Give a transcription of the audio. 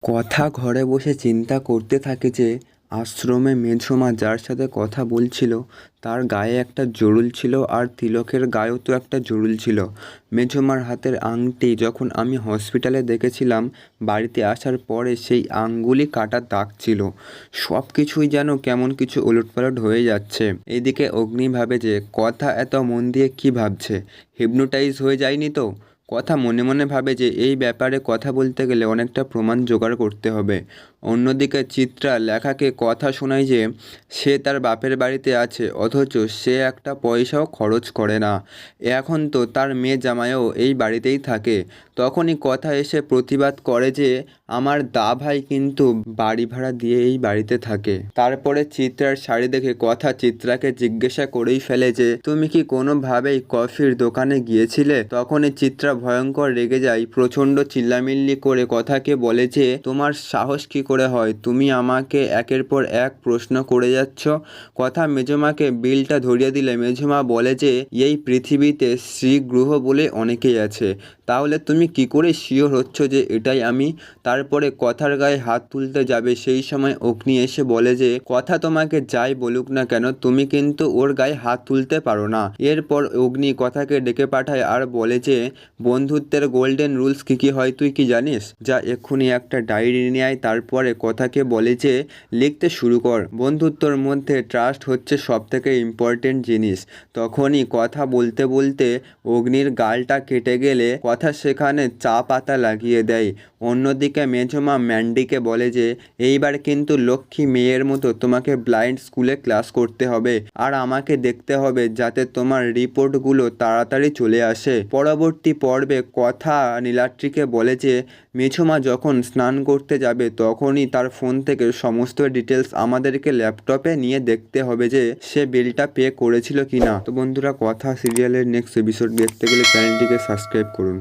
কথা ঘরে বসে চিন্তা করতে থাকে যে আশ্রমে মেঝোমা যার সাথে কথা বলছিল তার গায়ে একটা জরুল ছিল আর তিলকের গায়েও তো একটা জরুল ছিল। মেঝোমার হাতের আংটি যখন আমি হসপিটালে দেখেছিলাম বাড়িতে আসার পরে সেই আঙ্গুলি কাটা দাগ ছিল। সব কিছুই যেন কেমন কিছু ওলটপালট হয়ে যাচ্ছে। এদিকে অগ্নি ভাবে যে কথা এত মন দিয়ে কী ভাবছে, হিপনোটাইজ হয়ে যায়নি তো। কথা মনে মনে ভাবে যে এই ব্যাপারে কথা বলতে গেলে অনেকটা প্রমাণ জোগাড় করতে হবে। অন্যদিকে চিত্রা লেখাকে কথা শোনায় যে সে তার বাপের বাড়িতে আছে অথচ সে একটা পয়সাও খরচ করে না। এখন তো তার মেয়ে জামাইও এই বাড়িতেই থাকে। তখনই কথা এসে প্রতিবাদ করে যে আমার দা ভাই কিন্তু বাড়ি ভাড়া দিয়ে এই বাড়িতে থাকে। তারপরে চিত্রার শাড়ি দেখে কথা চিত্রাকে জিজ্ঞাসা করেই ফেলে যে তুমি কি কোনোভাবেই কফির দোকানে গিয়েছিলে। তখনই চিত্রা ভয়ঙ্কর রেগে যায়, প্রচণ্ড চিল্লামিল্লি করে কথাকে বলে যে তোমার সাহস কি করে হয়, তুমি আমাকে একের পর এক প্রশ্ন করে যাচ্ছ। কথা মেজমাকে বিলটা ধরিয়ে দিলে মেজমা বলে যে এই পৃথিবীতে শ্রীগ্রহ বলে অনেকেই আছে, তাহলে তুমি কি করে শিওর হচ্ছ যে এটাই আমি। তারপরে কথার গায়ে হাত তুলতে যাবে সেই সময় অগ্নি এসে বলে যে কথা তোমাকে যাই বলুক না কেন তুমি কিন্তু ওর গায়ে হাত তুলতে পারো না। এরপর অগ্নি কথাকে ডেকে পাঠায় আর বলে যে বন্ধুত্বের গোল্ডেন রুলস কী কী হয় তুই কি জানিস, যা এক্ষুনি একটা ডায়েরি নিয়ে আয়। তারপরে কথাকে বলে যে লিখতে শুরু কর, বন্ধুত্বর মধ্যে ট্রাস্ট হচ্ছে সব থেকে ইম্পর্টেন্ট জিনিস। তখনই কথা বলতে বলতে অগ্নির গালটা কেটে গেলে কথা সেখানে চা পাতা লাগিয়ে দেয়। অন্যদিকে মেঝমা ম্যান্ডিকে বলে যে এইবার কিন্তু লক্ষ্মী মেয়ের মতো তোমাকে ব্লাইন্ড স্কুলে ক্লাস করতে হবে আর আমাকে দেখতে হবে যাতে তোমার রিপোর্টগুলো তাড়াতাড়ি চলে আসে। পরবর্তী পর্বে কথা নীলাদ্রিকে বলে যে মেঝমা যখন স্নান করতে যাবে তখনই তার ফোন থেকে সমস্ত ডিটেলস আমাদেরকে ল্যাপটপে নিয়ে দেখতে হবে যে সে বিলটা পে করেছিল কিনা। তো বন্ধুরা, কথা সিরিয়ালের নেক্সট এপিসোড দেখতে গেলে চ্যানেলটিকে সাবস্ক্রাইব করুন।